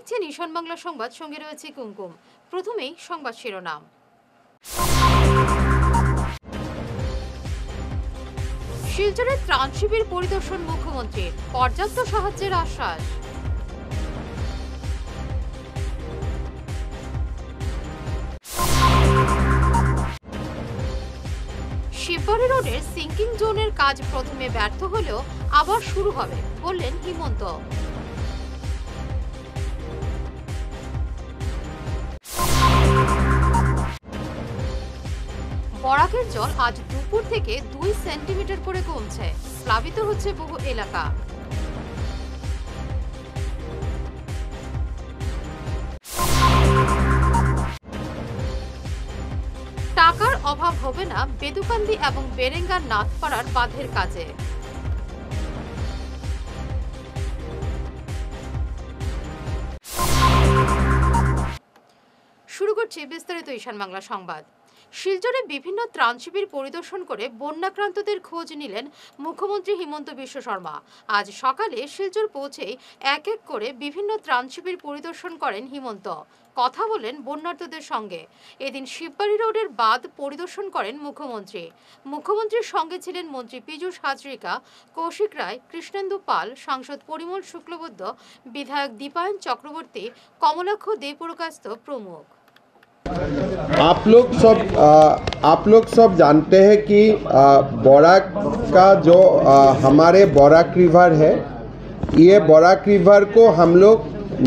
দেখছেন ঈশান বাংলা সংবাদ, সঙ্গে রয়েছে কুমকুম। প্রথমেই সংবাদ শিরোনাম। শিলচরে ত্রাণ শিবির পরিদর্শন মুখ্যমন্ত্রীর, পর্যাপ্ত সাহায্যের আশ্বাস। শিববাড়ি রোডের সিঙ্কিং জোনের কাজ প্রথমে ব্যর্থ হলেও আবার শুরু হবে বললেন হিমন্ত। বরাকের জল আজ দুপুর থেকে 2 সেন্টিমিটার করে কমছে, প্লাবিত হচ্ছে বহু এলাকা। টাকার অভাব হবে না বেদুকান্দি এবং বেরেঙ্গার নাথপাড়ার বাঁধের কাজে। শুরু করছি বিস্তারিত ঈশান বাংলা সংবাদ। শিলচরে বিভিন্ন ত্রাণ শিবির পরিদর্শন করে বন্যাক্রান্তদের খোঁজ নিলেন মুখ্যমন্ত্রী হিমন্ত বিশ্ব শর্মা। আজ সকালে শিলচর পৌঁছেই এক এক করে বিভিন্ন ত্রাণ শিবির পরিদর্শন করেন হিমন্ত। কথা বলেন বন্যার্তদের সঙ্গে। এদিন শিববাড়ি রোডের বাঁধ পরিদর্শন করেন মুখ্যমন্ত্রী। মুখ্যমন্ত্রীর সঙ্গে ছিলেন মন্ত্রী পীযূষ হাজরিকা, কৌশিক রায়, কৃষ্ণেন্দু পাল, সাংসদ পরিমল শুক্লবৈদ্য, বিধায়ক দীপায়ন চক্রবর্তী, কমলাক্ষ দেবপুরকাস্ত প্রমুখ। आप लोग सब जानते हैं कि बोराक का जो हमारे बोराक रिवर है, ये बोराक रिवर को हम लोग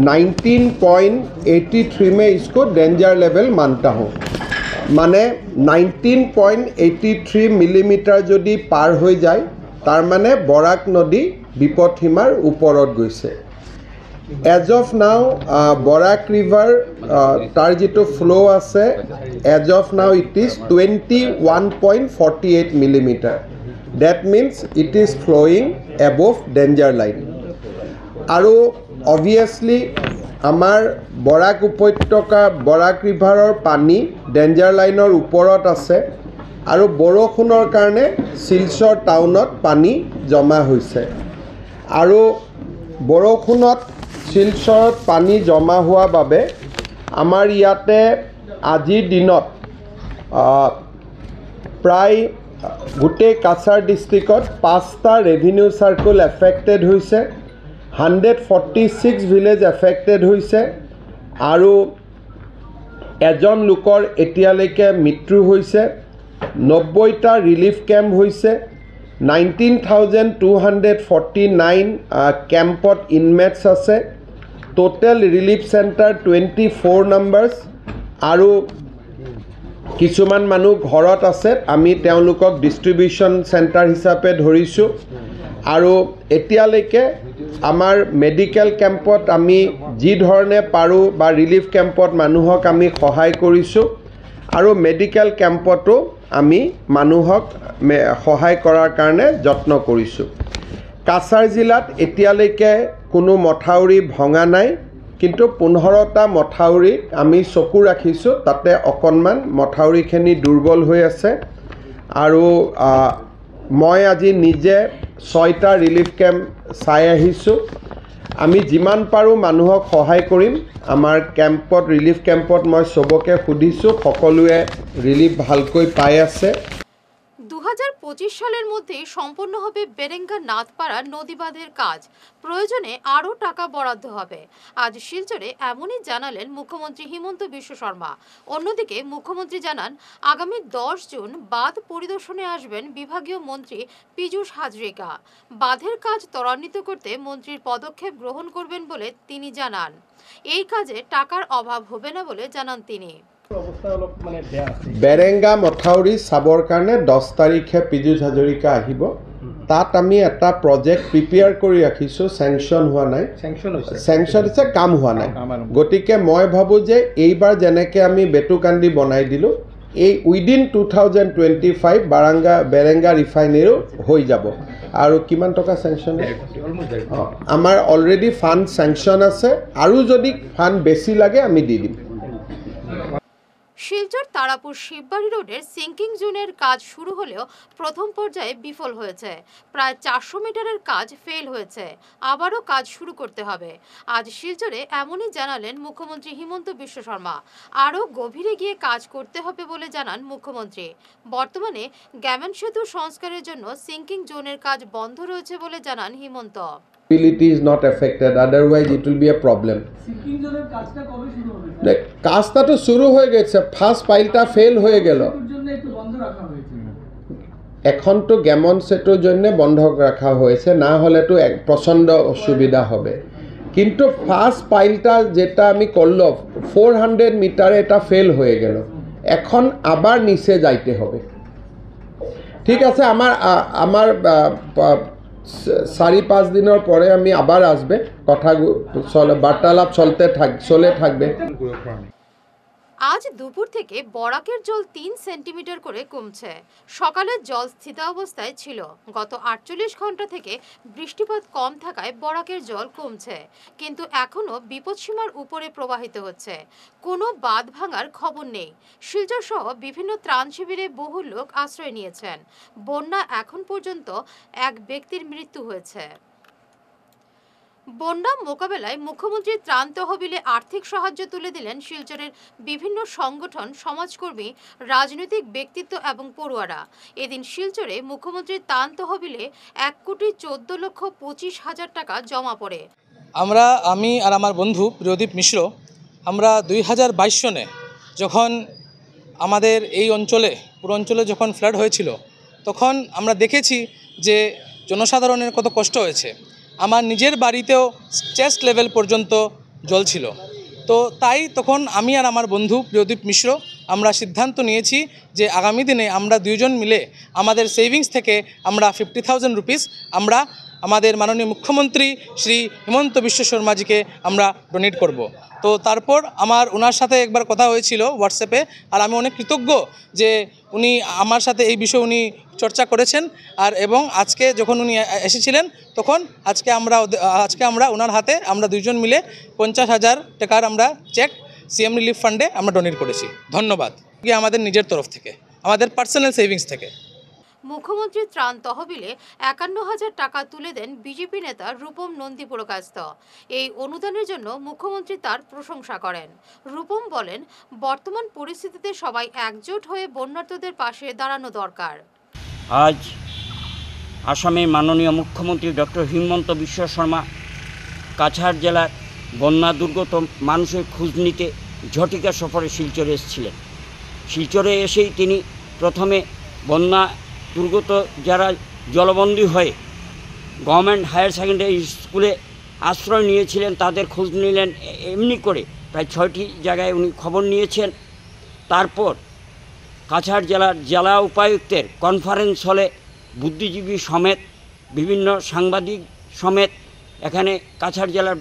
19.83 में इसको डेंजर लेवल मानता हूँ। माने 19.83 मिलीमीटर यदि पार हो जाए तार माने बोराक नदी विपदसीमार ऊपरत गइছে। As of now Barak river तार जो फ्लो आसे as of now it is 21.48 millimetre. That means it is flowing above danger line. और ऑब्वियसली आमार बोराक उपत्यका बोराक रिभारर पानी डेंजर लाइनर ऊपरत आसे और बरषुणर कारणे शिलचर टाउनत पानी जमा होइছে। और बरषुणत শিলচৰত পানী জমা হোৱা বাবে আমাৰ ইয়াতে আজিৰ দিনত প্ৰায় গোটেই কাছাৰ ডিষ্ট্ৰিক্টত 5টা ৰেভিনিউ চাৰ্কুল এফেক্টেড হৈছে, 146 ভিলেজ এফেক্টেড হৈছে আৰু এজন লোকৰ এতিয়ালৈকে মৃত্যু হৈছে। 90টা ৰিলিফ কেম্প হৈছে। 19,249 কেম্পত ইনমেটছ আছে। টোটেল ৰিলিফ চেণ্টাৰ 24 নাম্বাৰ্ছ আৰু কিছুমান মানুহ ঘৰত আছে, আমি তেওঁলোকক ডিষ্ট্ৰিবিউশ্যন চেণ্টাৰ হিচাপে ধৰিছোঁ। আৰু এতিয়ালৈকে আমাৰ মেডিকেল কেম্পত আমি যি ধৰণে পাৰোঁ বা ৰিলিফ কেম্পত মানুহক আমি সহায় কৰিছোঁ আৰু মেডিকেল কেম্পতো আমি মানুহক সহায় কৰাৰ কাৰণে যত্ন কৰিছোঁ। কাছাৰ জিলাত এতিয়ালৈকে কোনো মথাউৰি ভঙা নাই, কিন্তু 15টা মথাউৰিত আমি চকু ৰাখিছোঁ, তাতে অকণমান মথাউৰিখিনি দুৰ্বল হৈ আছে। আৰু মই আজি নিজে 6টা ৰিলিফ কেম্প চাই আহিছোঁ। আমি যিমান পাৰোঁ মানুহক সহায় কৰিম। আমাৰ কেম্পত ৰিলিফ কেম্পত মই চবকে সুধিছোঁ, সকলোৱে রিলিফ ভালকৈ পাই আছে। 2025 সালের মধ্যে সম্পন্ন হবে বেরেঙ্গা নাথপাড়া নদী বাঁধের কাজ, প্রয়োজনে আরও টাকা বরাদ্দ হবে। আজ শিলচরে এমনই জানালেন মুখ্যমন্ত্রী হিমন্ত বিশ্ব শর্মা। অন্যদিকে মুখ্যমন্ত্রী জানান আগামী 10 জুন বাঁধ পরিদর্শনে আসবেন বিভাগীয় মন্ত্রী পীযূষ হাজরিকা। বাঁধের কাজ ত্বরান্বিত করতে মন্ত্রীর পদক্ষেপ গ্রহণ করবেন বলে তিনি জানান। এই কাজে টাকার অভাব হবে না বলে জানান তিনি। বেৰেঙ্গা মথাউৰি চাবৰ কাৰণে 10 তাৰিখে পীযূষ হাজৰিকা আহিব। তাত আমি এটা প্ৰজেক্ট প্ৰিপেয়াৰ কৰি ৰাখিছোঁ, চেংচন হোৱা নাই, চেংচন হৈছে, কাম হোৱা নাই। গতিকে মই ভাবোঁ যে এইবাৰ যেনেকৈ আমি বেতুকান্দি বনাই দিলোঁ, এই উইদিন 2025 বেৰেঙ্গা ৰিফাইনেৰীও হৈ যাব। আৰু কিমান টকা চেংচন? আমাৰ অলৰেডি ফাণ্ড চেংচন আছে, আৰু যদি ফাণ্ড বেছি লাগে আমি দি দিম। শিলচর তারাপুর শিববাড়ি রোডের সিঙ্কিং জোনের কাজ শুরু হলেও প্রথম পর্যায়ে বিফল হয়েছে। প্রায় 400 মিটারের কাজ ফেল হয়েছে, আবারও কাজ শুরু করতে হবে। আজ শিলচরে এমনই জানালেন মুখ্যমন্ত্রী হিমন্ত বিশ্ব শর্মা। আরও গভীরে গিয়ে কাজ করতে হবে বলে জানান মুখ্যমন্ত্রী। বর্তমানে গ্যামন সেতু সংস্কারের জন্য সিঙ্কিং জোনের কাজ বন্ধ রয়েছে বলে জানান Himanta. Is not affected, otherwise it will be a problem. কাজটা তো শুরু হয়ে গেছে, ফার্স্ট পাইলটা ফেল হয়ে গেল, এখন তো গ্যামন সেতুর জন্য বন্ধ রাখা হয়েছে, না হলে তো প্রচণ্ড অসুবিধা হবে। কিন্তু ফার্স্ট পাইলটা যেটা আমি করলো 400 মিটারে এটা ফেল হয়ে গেল, এখন আবার নিচে যাইতে হবে। ঠিক আছে, আমার 4-5 দিনের পরে আমি আবার আসবে, কথা বার্তালাপ চলে থাকবে। আজ দুপুর থেকে বরাকের জল 3 সেন্টিমিটার করে কমছে। সকালে জল স্থিতাবস্থায় ছিল। গত 48 ঘন্টা থেকে বৃষ্টিপাত কম থাকায় বরাকের জল কমছে, কিন্তু এখনও বিপদসীমার উপরে প্রবাহিত হচ্ছে। কোনো বাঁধ ভাঙার খবর নেই। শিলচর সহ বিভিন্ন ত্রাণ শিবিরে বহু লোক আশ্রয় নিয়েছেন। বন্যা এখন পর্যন্ত এক ব্যক্তির মৃত্যু হয়েছে। বন্যা মোকাবেলায় মুখ্যমন্ত্রী ত্রাণ তহবিলে আর্থিক সাহায্য তুলে দিলেন শিলচরের বিভিন্ন সংগঠন, সমাজকর্মী, রাজনৈতিক ব্যক্তিত্ব এবং পড়ুয়ারা। এদিন শিলচরে মুখ্যমন্ত্রীর ত্রাণ তহবিলে 1,14,25,000 টাকা জমা পড়ে। আমি আর আমার বন্ধু প্রদীপ মিশ্র, আমরা 2022 সনে যখন আমাদের এই অঞ্চলে পুরো অঞ্চলে যখন ফ্লাড হয়েছিল, তখন আমরা দেখেছি যে জনসাধারণের কত কষ্ট হয়েছে। আমার নিজের বাড়িতেও চেস্ট লেভেল পর্যন্ত জল ছিল। তো তাই তখন আমি আর আমার বন্ধু প্রদীপ মিশ্র আমরা সিদ্ধান্ত নিয়েছি যে আগামী দিনে আমরা দুইজন মিলে আমাদের সেভিংস থেকে আমরা 50,000 রুপিস আমরা আমাদের মাননীয় মুখ্যমন্ত্রী শ্রী হিমন্ত বিশ্ব শর্মাজিকে আমরা ডোনেট করব। তো তারপর ওনার সাথে একবার কথা হয়েছিল হোয়াটসঅ্যাপে, আর আমি অনেক কৃতজ্ঞ যে উনি আমার সাথে এই বিষয়ে উনি চর্চা করেছেন। এবং আজকে যখন উনি এসেছিলেন তখন আজকে আমরা ওনার হাতে আমরা দুইজন মিলে 50,000 টাকার আমরা চেক সিএম রিলিফ ফান্ডে আমরা ডোনেট করেছি। ধন্যবাদ আমাদের নিজের তরফ থেকে, আমাদের পার্সোনাল সেভিংস থেকে। মুখ্যমন্ত্রী ত্রাণ তহবিলে 51,000 টাকা তুলে দেন বিজেপি নেতা রূপম নন্দী পুরকায়স্থ। এই অনুদানের জন্য মুখ্যমন্ত্রী তার প্রশংসা করেন। রূপম বলেন, বর্তমান পরিস্থিতিতে সবাই একজোট হয়ে বন্যার্তদের পাশে দাঁড়ানো দরকার। আজ আসামের মাননীয় মুখ্যমন্ত্রী ডক্টর হিমন্ত বিশ্ব শর্মা কাছাড় জেলার বন্যা দুর্গত মানুষের খোঁজ নিতে ঝটিকা সফরে শিলচরে এসেছিলেন। শিলচরে এসেই তিনি প্রথমে বন্যা দুর্গত যারা জলবন্দী হয়ে গভর্নমেন্ট হায়ার সেকেন্ডারি স্কুলে আশ্রয় নিয়েছিলেন তাদের খোঁজ নিলেন। এমনি করে প্রায় 6টি জায়গায় উনি খবর নিয়েছেন। তারপর কাছাড় জেলার জেলা উপায়ুক্তের কনফারেন্স হলে বুদ্ধিজীবী সমেত বিভিন্ন সাংবাদিক সমেত এখানে কাছাড় জেলার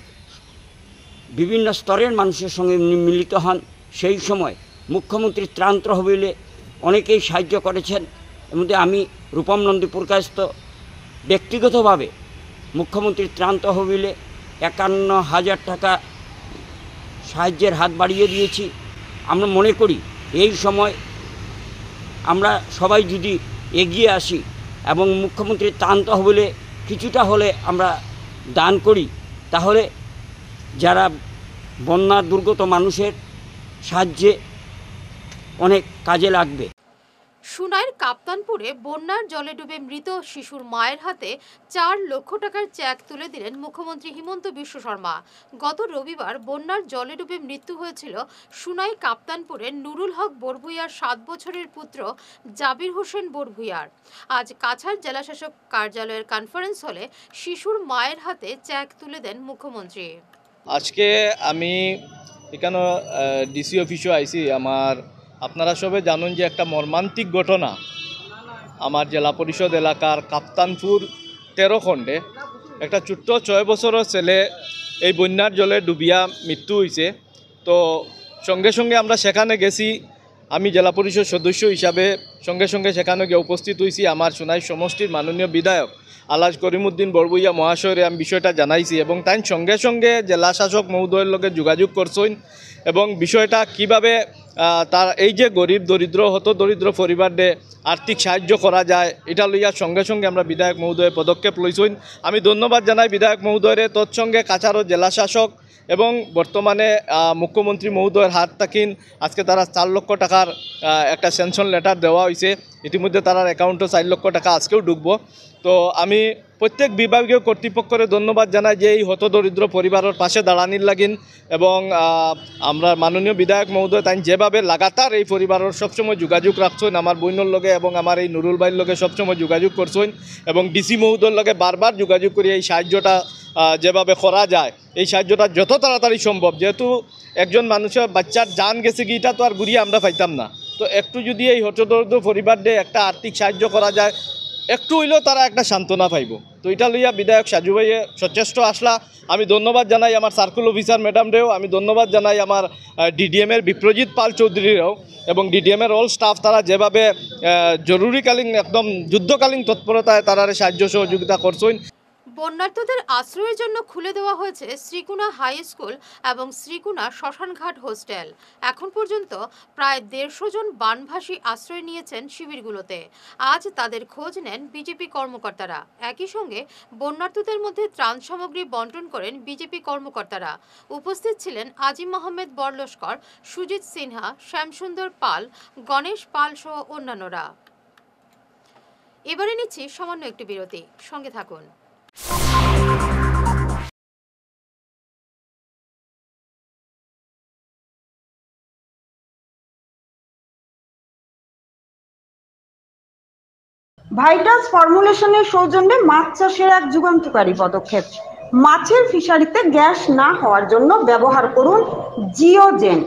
বিভিন্ন স্তরের মানুষের সঙ্গে মিলিত হন। সেই সময় মুখ্যমন্ত্রীর ত্রাণ তহবিলে অনেকেই সাহায্য করেছেন। এর মধ্যে আমি রূপম নন্দী পুরকায়স্থ ব্যক্তিগতভাবে মুখ্যমন্ত্রীর ত্রাণ তহবিলে 51,000 টাকা সাহায্যের হাত বাড়িয়ে দিয়েছি। আমরা মনে করি এই সময় আমরা সবাই যদি এগিয়ে আসি এবং মুখ্যমন্ত্রীর ত্রাণ তহবিলে কিছুটা হলে আমরা দান করি, তাহলে যারা বন্যা দুর্গত মানুষের সাহায্যে অনেক কাজে লাগবে। সুনাইয়ের কাপ্তানপুরে বন্যার জলে ডুবে মৃত শিশুর মায়ের হাতে 4 লক্ষ টাকার চেক তুলে দিলেন মুখ্যমন্ত্রী হিমন্ত বিশ্ব শর্মা। গত রবিবার বন্যার জলে ডুবে মৃত্যু হয়েছিল সুনাই কাপ্তানপুরের নুরুল হক বরভূঁইয়ার 7 বছরের পুত্র জাবির হোসেন বরভূঁইয়ার। আজ কাছাড় জেলাশাসক কার্যালয়ের কনফারেন্স হলে শিশুর মায়ের হাতে চেক তুলে দেন মুখ্যমন্ত্রী। আজকে আমি এখানে ডিসি অফিসে আইছি। আপনারা সবাই জানুন যে একটা মর্মান্তিক ঘটনা আমার জেলা পরিষদ এলাকার কাপ্তানপুর 13 খণ্ডে একটা ছোট্ট 6 বছরের ছেলে এই বন্যার জলে ডুবিয়া মৃত্যু হয়েছে। তো সঙ্গে সঙ্গে আমরা সেখানে গেছি আমি জেলা পরিষদ সদস্য হিসাবে সঙ্গে সঙ্গে সেখানে গিয়ে উপস্থিত হয়েছি। আমার সোনাই সমষ্টির মাননীয় বিধায়ক আলহাজ করিমউদ্দিন বড়বইয়া মহাশয়রে আমি বিষয়টা জানাইছি এবং তাই সঙ্গে সঙ্গে জেলা শাসক মহোদয়ের লগে যোগাযোগ করছেন এবং বিষয়টা কিভাবে তার এই যে গরিব দরিদ্র হত দরিদ্র পরিবারকে আর্থিক সাহায্য করা যায় এটা লইয়া সঙ্গে সঙ্গে আমরা বিধায়ক মহোদয়ের পদক্ষেপ লইছেন। আমি ধন্যবাদ জানাই বিধায়ক মহোদয়ের। তৎসঙ্গে কাছাড় জেলা শাসক এবং বর্তমানে মুখ্যমন্ত্রী মহোদয়ের হাত থাকেন আজকে তারা 4 লক্ষ টাকার একটা স্যাংশন লেটার দেওয়া হয়েছে। ইতিমধ্যে তার অ্যাকাউন্টে 4 লক্ষ টাকা আজকেও ঢুকবো। তো আমি প্রত্যেক বিভাগীয় কর্তৃপক্ষরে ধন্যবাদ জানাই যে এই হতদরিদ্র পরিবারের পাশে দাঁড়ানির লাগিন এবং আমরা মাননীয় বিধায়ক মহোদয় তাই যেভাবে লাগাতার এই পরিবারের সবসময় যোগাযোগ রাখছেন আমার বইনের লগে এবং আমার এই নুরুল ভাইয়ের লগে সবসময় যোগাযোগ করছেন এবং ডিসি মহোদয়ের লগে বারবার যোগাযোগ করে এই সাহায্যটা যেভাবে করা যায় এই সাহায্যটা যত তাড়াতাড়ি সম্ভব, যেহেতু একজন মানুষের বাচ্চার জান গেছে কি এটা তো আর ঘুরিয়ে আমরা পাইতাম না, তো একটু যদি এই হতদরিদ্র পরিবারদের একটা আর্থিক সাহায্য করা যায় একটু হইলেও তারা একটা সান্ত্বনা পাইব। তো এটা লইয়া বিধায়ক সাজু ভাইয়ে সচেষ্ট আসলা। আমি ধন্যবাদ জানাই আমার সার্কেল অফিসার ম্যাডামরেও, আমি ধন্যবাদ জানাই আমার ডিডিএমের বিপ্রজিৎ পাল চৌধুরীরাও এবং ডিডিএমের অল স্টাফ তারা যেভাবে জরুরিকালীন একদম যুদ্ধকালীন তৎপরতায় তারা সাহায্য সহযোগিতা করছেন। বন্যার্তদের আশ্রয়ের জন্য খুলে দেওয়া হয়েছে শ্রীকুনা হাই স্কুল এবং শ্রীকুনা শ্মশানঘাট হোস্টেল। এখন পর্যন্ত প্রায় 150 জন বানভাসী আশ্রয় নিয়েছেন শিবিরগুলোতে। আজ তাদের খোঁজ নেন বিজেপি কর্মকর্তারা। একই সঙ্গে বন্যার্তদের মধ্যে ত্রাণ সামগ্রী বন্টন করেন বিজেপি কর্মকর্তারা। উপস্থিত ছিলেন আজিম আহমেদ বরলস্কর, সুজিত সিনহা, শ্যামসুন্দর পাল, গণেশ পাল সহ অন্যান্যরা। এবারে নিচ্ছি সামান্য একটি বিরতি, সঙ্গে থাকুন। ভাইটাস ফর্মুলেশনের সৌজন্যে মাছ চাষের এক যুগান্তকারী পদক্ষেপ। মাছের ফিশারিতে গ্যাস না হওয়ার জন্য ব্যবহার করুন জিওজেন।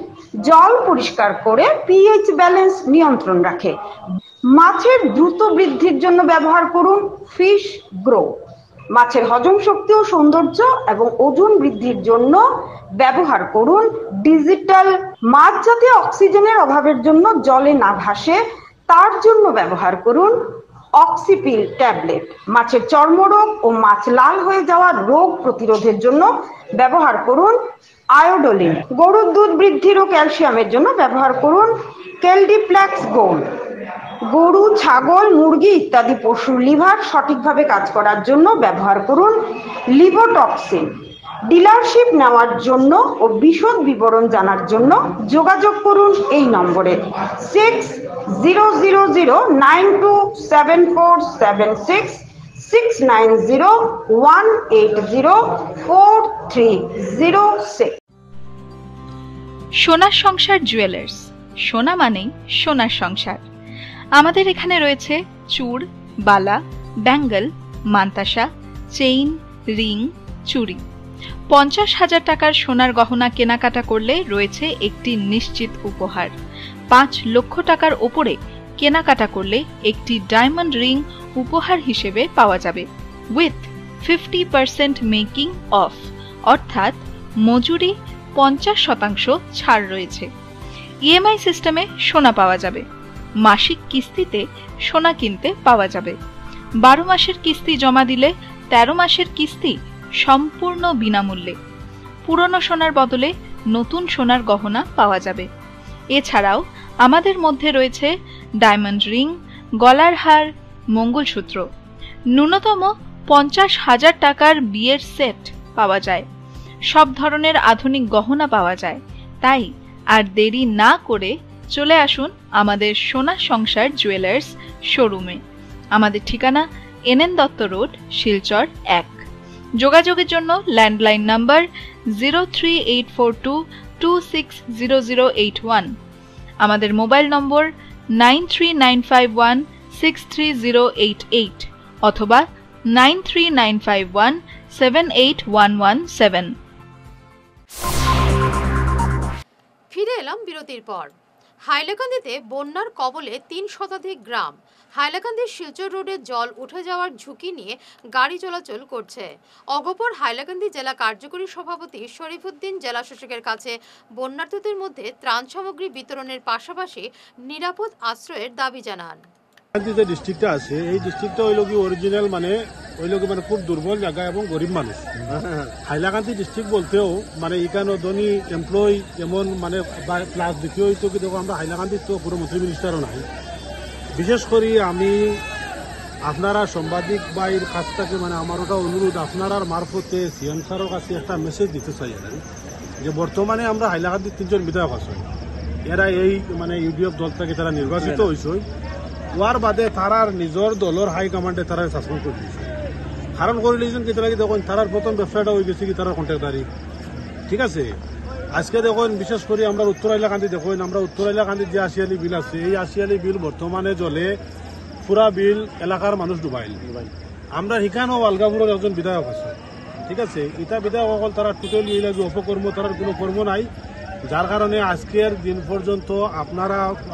জল পরিষ্কার করে পিএইচ ব্যালেন্স নিয়ন্ত্রণ রাখে। মাছের দ্রুত বৃদ্ধির জন্য ব্যবহার করুন ফিশ গ্রো। মাছের হজম শক্তি ও সৌন্দর্য এবং ওজন বৃদ্ধির জন্য ব্যবহার করুন ডিজিটাল। মাছ যাতে অক্সিজেনের অভাবের জন্য জলে না ভাসে তার জন্য ব্যবহার করুন অক্সিপিল ট্যাবলেট। মাছের চর্মরোগ ও মাছ লাল হয়ে যাওয়ার রোগ প্রতিরোধের জন্য ব্যবহার করুন আয়োডোলিন। গরুর দুধ বৃদ্ধির ও ক্যালসিয়ামের জন্য ব্যবহার করুন কেলডিপ্লেক্স গোল্ড। গরু, ছাগল, মুরগি ইত্যাদি পশুর লিভার সঠিকভাবে কাজ করার জন্য ব্যবহার করুন লিভোটক্সিন। ডিলারশিপ নেওয়ার জন্য ও বিশদ বিবরণ জানার জন্য যোগাযোগ করুন এই নম্বরে 6000927476 6901804306। সোনার সংসার জুয়েলার্স। সোনা মানেই সোনার সংসার। আমাদের এখানে রয়েছে চূড়, বালা, ব্যাঙ্গল, মান্তাসা, চেইন, রিং, চুড়ি। 50,000 টাকার সোনার গহনা কেনাকাটা করলে রয়েছে একটি নিশ্চিত উপহার। 5 লক্ষ টাকার ওপরে কেনাকাটা করলে একটি ডায়মন্ড রিং উপহার হিসেবে পাওয়া যাবে উইথ 50% মেকিং অফ, অর্থাৎ মজুরি 50% ছাড় রয়েছে। ইএমআই সিস্টেমে সোনা পাওয়া যাবে। মাসিক কিস্তিতে সোনা কিনতে পাওয়া যাবে। 12 মাসের কিস্তি জমা দিলে 13 মাসের কিস্তি সম্পূর্ণ বিনামূল্যে। পুরনো সোনার বদলে নতুন সোনার গহনা পাওয়া যাবে। এছাড়াও আমাদের মধ্যে রয়েছে ডায়মন্ড রিং, গলার হার, মঙ্গলসূত্র। ন্যূনতম 50,000 টাকার বিয়ের সেট পাওয়া যায়। সব ধরনের আধুনিক গহনা পাওয়া যায়। তাই আর দেরি না করে চলে আসুন আমাদের সোনা সংসার জুয়েলার্স শোরুমে। আমাদের ঠিকানা NN দত্ত রোড, শিলচর 1। যোগাযোগের জন্য ল্যান্ডলাইন নাম্বার 03842260081। আমাদের মোবাইল নম্বর 9395163088 অথবা 9395178117। ফিরে এলাম বিরতির পর। হাইলাকান্দিতে বন্যার কবলে ৩ শতাধিক গ্রাম। হাইলাকান্দির শিলচর রোডে জল উঠে যাওয়ার ঝুঁকি নিয়ে গাড়ি চলাচল করছে। অগপর হাইলাকান্দি জেলা কার্যকরী সভাপতি শরীফুদ্দিন জেলা শাসকের কাছে বন্যার্তদের মধ্যে ত্রাণ সামগ্রী বিতরণের পাশাপাশি নিরাপদ আশ্রয়ের দাবি জানান। যে ডিস্ট্রিক্টটা আছে এই ডিস্ট্রিক্টটা হইল কি অরিজিনাল মানে খুব দুর্বল জায়গা এবং গরিব মানুষ। হাইলাকান্দি ডিস্ট্রিক্ট বলতেও মানে এখানে ধনী এমপ্লয়ি যেমন মানে প্লাস দ্বিতীয় হইতো কি দেখো আমরা হাইলাকান্দির তো পুরো মন্ত্রী মিনিস্টারও নাই। বিশেষ করে আমি আপনারা সাংবাদিক বাইর কাছ থেকে মানে আমার ওটা অনুরোধ আপনার মারফতে সিএম স্যারের কাছে একটা মেসেজ দিতে চাই যে বর্তমানে আমরা হাইলাকান্দির 3জন বিধায়ক আছে, এরা এই মানে ইউডিএফ দল থেকে তারা নির্বাচিত হয়েছে। ওয়ার বাদে তারার নিজের দলের হাইকমান্ডে তারা সাসপেন্ড করে দিয়েছে। কারণ করে দিয়েছেন কি তারা কি দেখুন তারার প্রথম ব্যবসাটা হয়ে গেছে কি তারা কন্ট্রাক্টারি। ঠিক আছে, আজকে দেখুন বিশেষ করে আমরা উত্তর হাইলাকান্দি দেখুন, আমরা উত্তর হাইলাকান্দির যে আশিয়ালি বিল আছে এই আশিয়ালি বিল বর্তমানে জলে পুরা বিল এলাকার মানুষ ডুবাইল। আমরা এখানেও আলগাপুরের একজন বিধায়ক আছে। ঠিক আছে, ইটা বিধায়ক সকল তারা টোটালি এই লাগে অপকর্ম, তার কোনো কর্ম নাই, যার কারণে আজকের দিন পর্যন্ত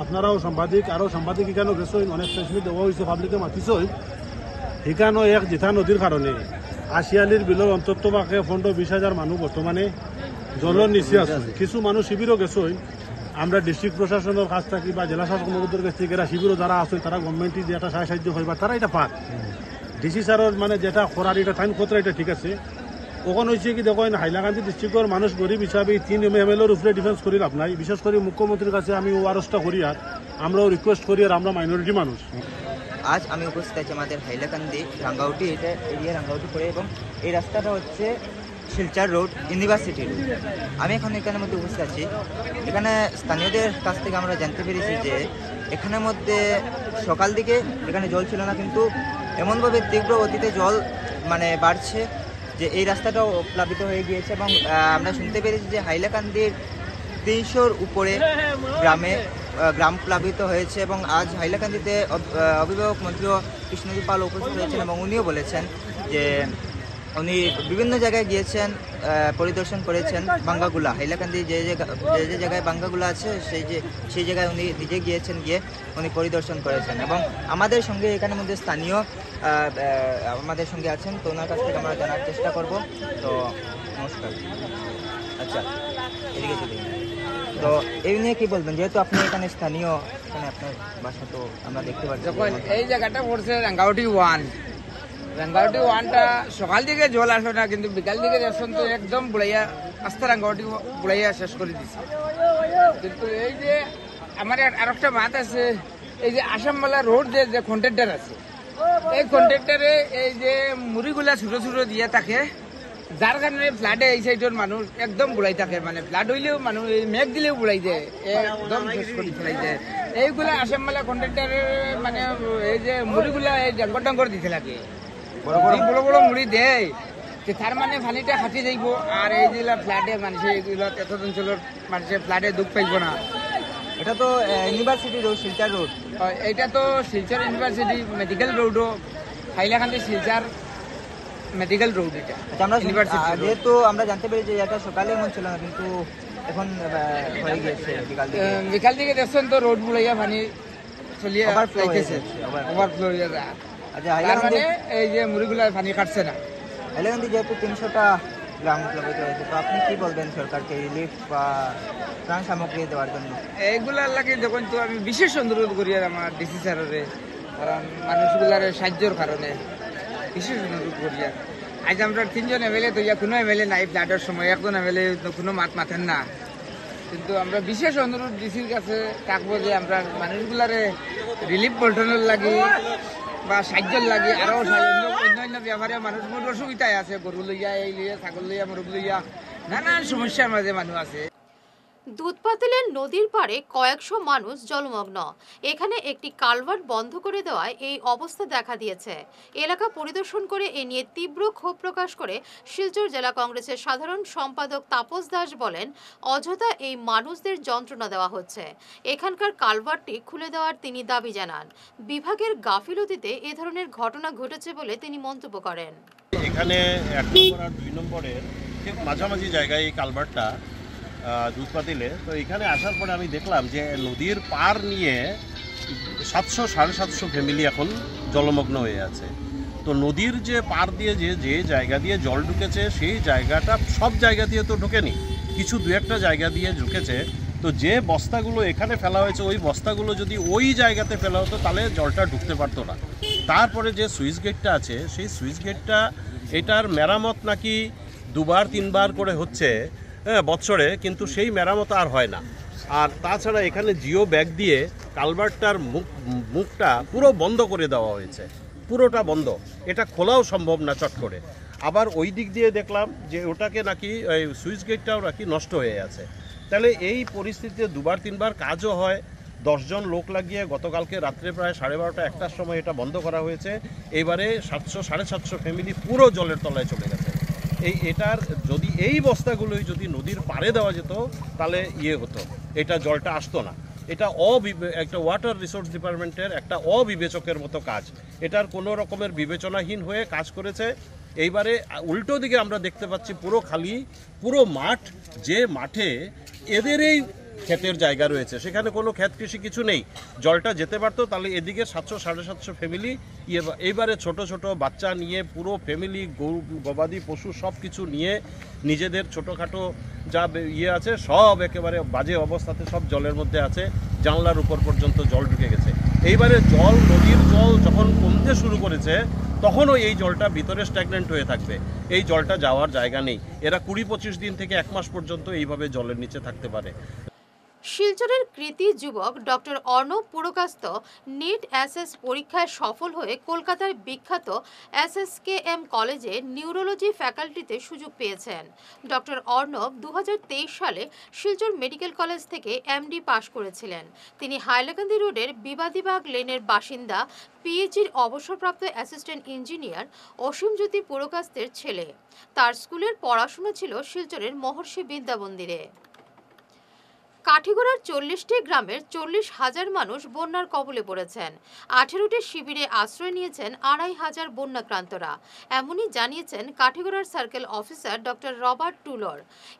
আপনারাও সাংবাদিক আরও সাংবাদিক এখানেও গেছে, অনেক প্রেসমিট দেওয়া হয়েছে, পাবলিকে মাতিছে। এখানেও এক জেঠা নদীর কারণে আশিয়ালির বিলের অন্তত বাকে 15-20 মানুষ বর্তমানে জলের নিচে আছে। কিছু মানুষ শিবিরও গেছে। আমরা ডিস্ট্রিক্ট প্রশাসনের কাছ থেকে বা জেলা শাসক মহোদয়ের কাছ থেকে এরা শিবিরও যারা আছে তারা গভর্নমেন্টে যে একটা সাহায্য পাইবা তারা এটা পাক। ডিসি স্যারের মানে যেটা করার এটা টাইম কতটা এটা ঠিক আছে। ওখানে হয়েছে কি দেখেন হাইলাকান্দি ডিস্ট্রিক্টের মানুষ গরিব হিসাবে 3 MLAর উপরে ডিফেন্স করি লাভ নাই। বিশেষ করে মুখ্যমন্ত্রীর কাছে আমি ওয়ারসটা করি আর আমরাও রিকোয়েস্ট করি আর আমরা মাইনরিটি মানুষ। আজ আমি উপস্থিত আছি আমাদের হাইলাকান্দি রাঙ্গাউটি এরিয়া রাঙ্গাউটি করে, এবং এই রাস্তাটা হচ্ছে শিলচর রোড ইউনিভার্সিটি রোড। আমি এখন এখানের মধ্যে উপস্থিত আছি। এখানে স্থানীয়দের কাছ থেকে আমরা জানতে পেরেছি যে এখানের মধ্যে সকাল দিকে এখানে জল ছিল না, কিন্তু এমনভাবে তীব্র গতিতে জল মানে বাড়ছে যে এই রাস্তাটাও প্লাবিত হয়ে গিয়েছে। এবং আমরা শুনতে পেরেছি যে হাইলাকান্দির 300-র উপরে গ্রাম প্লাবিত হয়েছে। এবং আজ হাইলাকান্দিতে অভিভাবক মন্ত্রী কৃষ্ণদীপ পাল উপস্থিত হয়েছেন এবং উনিও বলেছেন যে উনি বিভিন্ন জায়গায় গিয়েছেন, পরিদর্শন করেছেন বাঙ্গাগুলা, হাইলাকান্দি যে যে জায়গায় বাঙ্গাগুলা আছে সেই জায়গায় উনি নিজে গিয়েছেন, গিয়ে উনি পরিদর্শন করেছেন। এবং আমাদের সঙ্গে এখানের মধ্যে স্থানীয় আমাদের সঙ্গে আছেন, তো ওনার কাছ থেকে আমরা জানার চেষ্টা করব। তো নমস্কার। আচ্ছা, এদিকে চলে তো এই নিয়ে কি বলবেন, যেহেতু আপনি এখানে স্থানীয়, এখানে আপনার বাসা, তো আমরা দেখতে পাচ্ছি এই জায়গাটা পড়ছে রাঙ্গাউটি 1। রাঙ্গাউটি 1টা সকাল দিকে জল আসে না, কিন্তু বিকাল দিকে যখন তো একদম বুড়াইয়া আস্তে রাঙ্গাউটি বুড়াইয়া শেষ করে দিচ্ছে। কিন্তু এই যে আমার আরেকটা মাত আছে, এই যে আসামবালা রোড যে কন্ট্রাক্টর আছে, এই কন্ট্রাক্টরে এই যে মুড়িগুলা ছোট ছোট দিয়ে থাকে, যার কারণে ফ্লাডে এই সাইডের মানুষ একদম বুড়াই থাকে। মানে ফ্লাড হইলেও মানুষ মেঘ দিলেও বুড়াই যায়, একদম শেষ করে ফেলাই যায়। এইগুলা আসামবালা কন্ট্রাক্টরের মানে এই যে মুড়িগুলা এই ডাঙ্গর ডাঙ্গর দিতে লাগে, বড় বড় মুড়ি দেয়, তার মানে পানিটা হাঁটি যাইব। আর এইগুলা ফ্লাডে মানুষের এইগুলো এত অঞ্চলের মানুষের ফ্লাডে দুঃখ পাইব না। এটা তো ইউনিভার্সিটি রোড, শিলচর রোড। এটা তো শিলচর ইউনিভার্সিটি মেডিকেল রোডও, হাইলাকান্দি শিলচর মেডিকেল রোড। এটা যেহেতু আমরা জানতে পেরেছি যে এটা সকালে এমন ছিল না, কিন্তু এখন হয়ে গিয়েছে বিকাল দিকে দেখছেন তো রোড বুড়াইয়া পানি চলিয়ে ওভারফ্লো হয়ে যায়। আচ্ছা, মানে এই যে মুড়িগুলা পানি কাটছে না। হাইলাকান্দি যেহেতু 300টা গ্রাম প্লাবিত হয়েছে, তো আপনি কি বলবেন সরকারকে রিলিফ বা ত্রাণ সামগ্রী দেওয়ার জন্য? এইগুলার লাগে যখন তো আমি বিশেষ অনুরোধ করি আর আমার ডিসি স্যারের, কারণ মানুষগুলার সাহায্যের কারণে বিশেষ অনুরোধ করি। আজ আমরা 3জন MLA তো কোনো MLA নাই ফ্লাডের সময়, একজন MLA কোনো মাতেন না, কিন্তু আমরা বিশেষ অনুরোধ ডিসির কাছে থাকবো যে আমরা মানুষগুলারে রিলিফ পল্টনের লাগে বা সাহায্যের লাগে, আরও অন্যান্য ব্যাপারে মানুষ বহুত অসুবিধায় আছে, গরু লইয়া, এই লইয়া, ছাগল লইয়া, মুরগ লইয়া, নানান সমস্যার মাঝে মানুষ আছে। দুধপাতিলের নদীর পাড়ে কয়েকশো মানুষ জলমগ্ন। এখানে একটি কালভার্ট বন্ধ করে দেওয়ায় এই অবস্থা দেখা দিয়েছে। এলাকা পরিদর্শন করে এ নিয়ে তীব্র ক্ষোভ প্রকাশ করে শিলচর জেলা কংগ্রেসের সাধারণ সম্পাদক তাপস দাস বলেন, অযথা এই মানুষদের যন্ত্রণা দেওয়া হচ্ছে। এখানকার কালভার্টটি খুলে দেওয়ার তিনি দাবি জানান। বিভাগের গাফিলতিতে এ ধরনের ঘটনা ঘটেছে বলে তিনি মন্তব্য করেন। এখানে 1 নম্বর আর 2 নম্বরের ঠিক মাঝামাঝি জায়গায় এই কালভার্টটা দুধপাতিলে। তো এখানে আসার পরে আমি দেখলাম যে নদীর পার নিয়ে 700-750 ফ্যামিলি এখন জলমগ্ন হয়ে আছে। তো নদীর যে পার দিয়ে যে জায়গা দিয়ে জল ঢুকেছে সেই জায়গাটা সব জায়গা দিয়ে তো ঢোকেনি, কিছু দু একটা জায়গা দিয়ে ঢুকেছে। তো যে বস্তাগুলো এখানে ফেলা হয়েছে ওই বস্তাগুলো যদি ওই জায়গাতে ফেলা হতো তাহলে জলটা ঢুকতে পারতো না। তারপরে যে সুইচ গেটটা আছে সেই সুইচ গেটটা এটার মেরামত নাকি 2-3 বার করে হচ্ছে বছরে, কিন্তু সেই মেরামত আর হয় না। আর তাছাড়া এখানে জিও ব্যাগ দিয়ে কালভার্টটার মুখটা পুরো বন্ধ করে দেওয়া হয়েছে, পুরোটা বন্ধ, এটা খোলাও সম্ভব না চট করে। আবার ওই দিক দিয়ে দেখলাম যে ওটাকে নাকি ওই সুইচ গেটটাও নাকি নষ্ট হয়ে আছে। তাহলে এই পরিস্থিতিতে 2-3 বার কাজও হয়, 10 জন লোক লাগিয়ে গতকালকে রাত্রে প্রায় 12:30-1টার সময় এটা বন্ধ করা হয়েছে। এবারে 700-750 ফ্যামিলি পুরো জলের তলায় চলে গেছে। এটার যদি এই বস্তাগুলোই যদি নদীর পাড়ে দেওয়া যেত তাহলে হতো, এটা জলটা আসতো না। এটা একটা ওয়াটার রিসোর্স ডিপার্টমেন্টের একটা অবিবেচকের মতো কাজ, এটার কোনো রকমের বিবেচনাহীন হয়ে কাজ করেছে। এইবারে উল্টো দিকে আমরা দেখতে পাচ্ছি পুরো খালি, পুরো মাঠ, যে মাঠে এদেরই ক্ষেতের জায়গা রয়েছে, সেখানে কোনো ক্ষেত কৃষি কিছু নেই। জলটা যেতে পারতো তাহলে এদিকে 700-750 ফ্যামিলি এইবারে ছোট ছোট বাচ্চা নিয়ে পুরো ফ্যামিলি, গবাদি পশু সব কিছু নিয়ে নিজেদের ছোটোখাটো যা আছে সব একেবারে বাজে অবস্থাতে সব জলের মধ্যে আছে, জানলার উপর পর্যন্ত জল ঢুকে গেছে। এইবারে নদীর জল যখন কমতে শুরু করেছে তখনও এই জলটা ভিতরে স্ট্যাগনেন্ট হয়ে থাকবে, এই জলটা যাওয়ার জায়গা নেই। এরা 20-25 দিন থেকে 1 মাস পর্যন্ত এইভাবে জলের নিচে থাকতে পারে। শিলচরের কৃতি যুবক ডক্টর অর্ণব পুরকাস্ত নিট এসএস পরীক্ষায় সফল হয়ে কলকাতার বিখ্যাত SSKM কলেজে নিউরোলজি ফ্যাকাল্টিতে সুযোগ পেয়েছেন। ডক্টর অর্ণব 2023 সালে শিলচর মেডিকেল কলেজ থেকে MD পাশ করেছিলেন। তিনি হাইলাকান্দি রোডের বিবাদীবাগ লেনের বাসিন্দা, PhDর অবসরপ্রাপ্ত অ্যাসিস্ট্যান্ট ইঞ্জিনিয়ার অসীমজ্যোতি পুরকাস্তের ছেলে। তার স্কুলের পড়াশোনা ছিল শিলচরের মহর্ষি বিদ্যা মন্দিরে। কাঠিগড়ার 40টি গ্রামের 40,000 মানুষ বন্যার কবলে পড়েছেন। 18টি শিবিরে আশ্রয় নিয়েছেন 2,500 বন্যাক্রান্তরা, এমনই জানিয়েছেন কাঠিগড়ার সার্কেল অফিসার ডক্টর রবার্ট টুলর।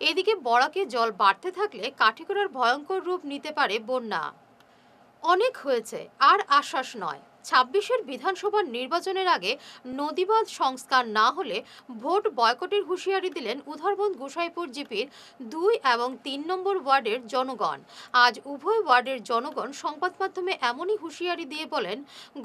এদিকে বরাকে জল বাড়তে থাকলে কাঠিগড়ার ভয়ঙ্কর রূপ নিতে পারে বন্যা। অনেক হয়েছে, আর আশ্বাস নয়। 26-এর বিধানসভা নির্বাচনের আগে নদীবাঁধ সংস্কার না হলে ভোট বয়কটের হুঁশিয়ারি দিলেন উধারবন্দ গোসাইপুর জিপির 2 এবং 3 নম্বর ওয়ার্ডের জনগণ। আজ উভয় ওয়ার্ডের জনগণ সংবাদ মাধ্যমে এমনই হুঁশিয়ারি দিয়ে বলেন,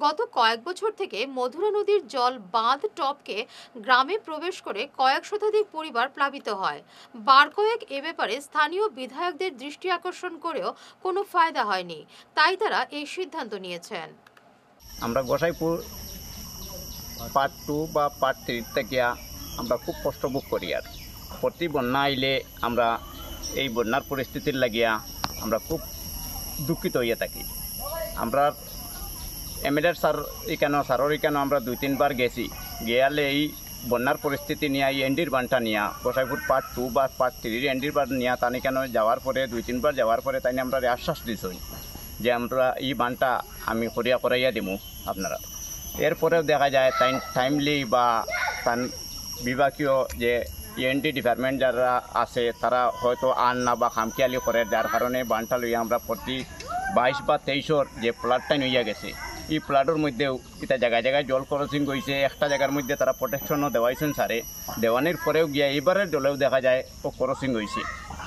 গত কয়েক বছর থেকে মধুরা নদীর জল বাঁধ টপকে গ্রামে প্রবেশ করে কয়েক শতাধিক পরিবার প্লাবিত হয়। বার কয়েক এ ব্যাপারে স্থানীয় বিধায়কদের দৃষ্টি আকর্ষণ করেও কোনো ফায়দা হয়নি, তাই তারা এই সিদ্ধান্ত নিয়েছেন। আমরা গোসাইপুর পার্ট 2 বা পার্ট 3 থেকে আমরা খুব কষ্ট ভোগ করি। আর প্রতি বন্যা আইলে আমরা এই বন্যার পরিস্থিতির লাগিয়া আমরা খুব দুঃখিত হইয়া থাকি। আমরা এমএলএর স্যারের এখানে আমরা 2-3 বার গেছি, গিয়ালে এই বন্যার পরিস্থিতি নিয়ে এই এনডির বানটা নিয়ে গোসাইপুর পার্ট 2 বা পার্ট 3 এনডির বান নিয়ে তানি কেন যাওয়ার পরে 2-3 বার যাওয়ার পরে তাই আমরা আশ্বাস দিছই যে আমরা এই বানটা আমি করিয়া করাইয়া দিমু আপনারা। এরপরেও দেখা যায় টাইমলি বা তার বিভাগীয় যে ENT ডিপার্টমেন্ট যারা আছে তারা হয়তো আন না বা খামখেয়ালি করে, যার কারণে বানটা লইয়া আমরা প্রতি 22 বা 23-এর যে ফ্লাডটা হইয়া গেছে, এই ফ্লাডের মধ্যেও এটা জায়গায় জায়গায় জল ক্রসিং হয়েছে। একটা জায়গার মধ্যে তারা প্রোটেকশনও দেওয়াইছেন সারে, দেওয়ানির পরেও গিয়া এবারের জলেও দেখা যায় ও ক্রসিং হয়েছে।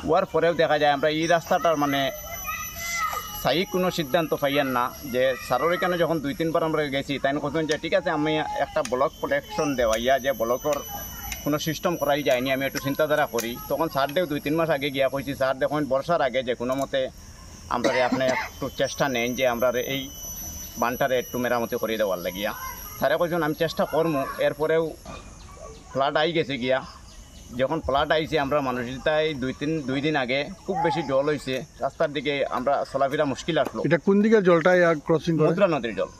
ওয়ার পরেও দেখা যায় আমরা এই রাস্তাটার মানে স্থায়ী কোনো সিদ্ধান্ত পাইয়ান না। যে স্যারের এখানে যখন 2-3 বার আমরা গেছি তাই কথা যে ঠিক আছে আমি একটা ব্লক প্রোটেকশন দেওয়াইয়া যে ব্লকের কোনো সিস্টেম করাই যায়নি, আমি একটু চিন্তাধারা করি। তখন স্যার দেও 2-3 মাস আগে গিয়া কইছি স্যার দেখুন বর্ষার আগে যে কোনো মতে আমরা আপনি একটু চেষ্টা নেন যে আমরা এই বানটারে একটু মেরামতি করে দেওয়ার লাগিয়া। স্যারে কইছেন আমি চেষ্টা করবো। এরপরেও ফ্লাড আই গেছে গিয়া, যখন ফ্লাড আইছে আমরা মানুষটাই 2 দিন আগে খুব বেশি জল হয়েছে, রাস্তার দিকে আমরা চলাফেরা মুশকিল আসলো। এটা কোন দিকে জলটা ক্রসিং করে? মধুরা নদীর জল,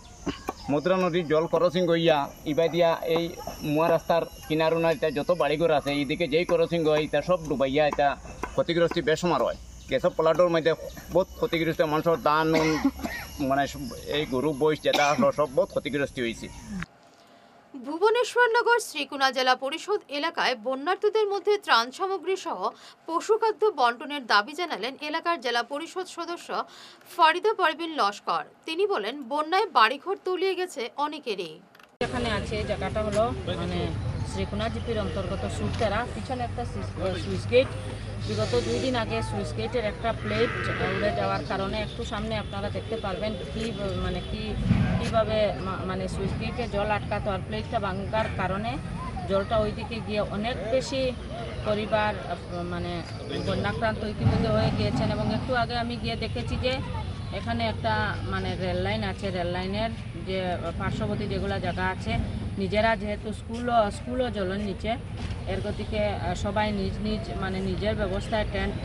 মধুরা নদীর জল ক্রসিং হইয়া ইবাই দিয়া এই মুয়া রাস্তার কিনারুনা এটা যত বাড়িঘর আছে এইদিকে যেই ক্রসিং হয় এটা সব ডুবাইয়া এটা ক্ষতিগ্রস্ত বেসমার হয়। এসব প্লাটের মধ্যে বহুত ক্ষতিগ্রস্ত, মানুষের ধান মানে এই গরু বইস যেটা আসলো সব বহুত ক্ষতিগ্রস্ত হয়েছে। ভুবনেশ্বরনগর শ্রীকুনা জেলা পরিষদ এলাকায় বন্যার্তদের মধ্যে ত্রাণ সামগ্রী সহ পশুখাদ্য বন্টনের দাবি জানালেন এলাকার জেলা পরিষদ সদস্য ফরিদা পারভিন লস্কর। তিনি বলেন, বন্যায় বাড়িঘর তলিয়ে গেছে অনেকেরই। এখানে আছে জায়গাটা হলো মানে শ্রীকুনা জিপির অন্তর্গত সুরতেরা, পিছনে একটা সুইচ গেট। বিগত 2 দিন আগে সুইচ গেটের একটা প্লেট উড়ে যাওয়ার কারণে একটু সামনে আপনারা দেখতে পারবেন কিভাবে মানে সুইচ গেটে জল আটকাতো, আর প্লেটটা ভাঙার কারণে জলটা ওইদিকে গিয়ে অনেক বেশি পরিবার মানে বন্যাক্রান্ত ইতিমধ্যে হয়ে গিয়েছেন। এবং একটু আগে আমি গিয়ে দেখেছি যে এখানে একটা মানে রেল লাইন আছে, রেল লাইনের যে পার্শ্ববর্তী যেগুলো জায়গা আছে, নিজেরা যেহেতু স্কুলও জলের নিচে, এর গতিকে সবাই নিজ মানে নিজের ব্যবস্থায় টেন্ট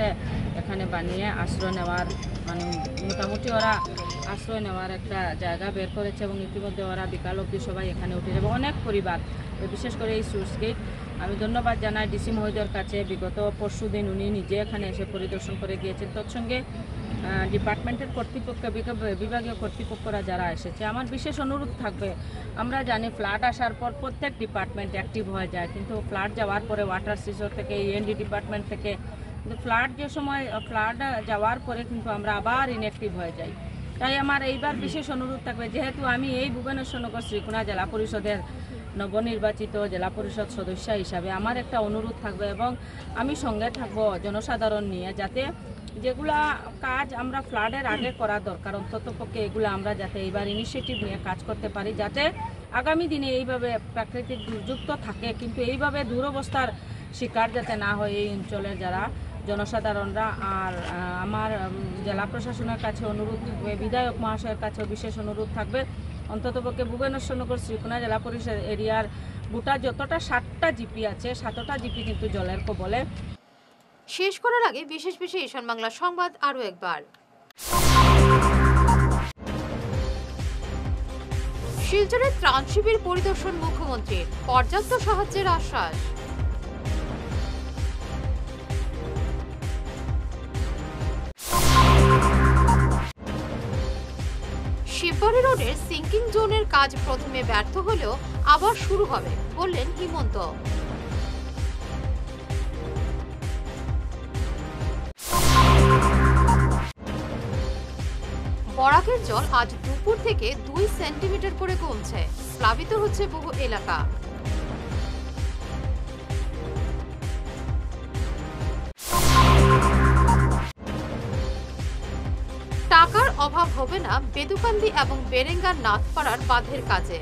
এখানে বানিয়ে আশ্রয় নেওয়ার মানে মোটামুটি ওরা আশ্রয় নেওয়ার একটা জায়গা বের করেছে। এবং ইতিমধ্যে ওরা বিকাল অবধি সবাই এখানে উঠেছে এবং অনেক পরিবার, বিশেষ করে এই সুইচ গেট আমি ধন্যবাদ জানাই ডিসি মহোদয়ের কাছে। বিগত পরশু দিন উনি নিজে এখানে এসে পরিদর্শন করে গিয়েছেন। তৎসঙ্গে ডিপার্টমেন্টের কর্তৃপক্ষ, বিভাগীয় কর্তৃপক্ষরা যারা এসেছে, আমার বিশেষ অনুরোধ থাকবে, আমরা জানি ফ্লাড আসার পর প্রত্যেক ডিপার্টমেন্ট অ্যাক্টিভ হয়ে যায়, কিন্তু ফ্লাড যাওয়ার পরে ওয়াটার সিসর থেকে ইএনডি ডিপার্টমেন্ট থেকে ফ্লাড যে সময় ফ্লাড যাওয়ার পরে কিন্তু আমরা আবার ইনঅ্যাক্টিভ হয়ে যাই। তাই আমার এইবার বিশেষ অনুরোধ থাকবে, যেহেতু আমি এই ভুবনেশ্বরনগর শ্রীকুনা জেলা পরিষদের নবনির্বাচিত জেলা পরিষদ সদস্য হিসাবে আমার একটা অনুরোধ থাকবে এবং আমি সঙ্গে থাকব জনসাধারণ নিয়ে, যাতে যেগুলা কাজ আমরা ফ্লাডের আগে করা দরকার অন্ততপক্ষে এগুলো আমরা যাতে এইবার ইনিশিয়েটিভ নিয়ে কাজ করতে পারি, যাতে আগামী দিনে এইভাবে প্রাকৃতিক দুর্যোগ তো থাকে, কিন্তু এইভাবে দুরবস্থার শিকার যাতে না হয় এই অঞ্চলের যারা জনসাধারণরা। আর আমার জেলা প্রশাসনের কাছে অনুরোধ থাকবে, বিধায়ক মহাশয়ের কাছেও বিশেষ অনুরোধ থাকবে, অন্ততপক্ষে ভুবনেশ্বরনগর শ্রীকুনা জেলা পরিষদ এরিয়ার গোটা যতটা 7টা জিপি আছে 7টা জিপি কিন্তু জলের কবলে। শেষ করার আগে বিশেষ ঈশান বাংলা সংবাদ আরও একবার। শিলচরে ত্রাণ শিবির পরিদর্শন মুখ্যমন্ত্রীর, পর্যাপ্ত সাহায্যের আশ্বাস। শিববাড়ি রোডের সিঙ্কিং জোনের কাজ প্রথমে ব্যর্থ হলেও আবার শুরু হবে বললেন হিমন্ত। বরাকের জল আজ দুপুর থেকে 2 সেন্টিমিটার করে কমছে, প্লাবিত হচ্ছে বহু এলাকা। টাকার অভাব হবে না বেদুকান্দি এবং বেরেঙ্গার নাথপাড়ার বাঁধের কাজে।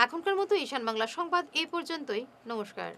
এখনকার মতো ঈশান বাংলা সংবাদ এই পর্যন্তই। নমস্কার।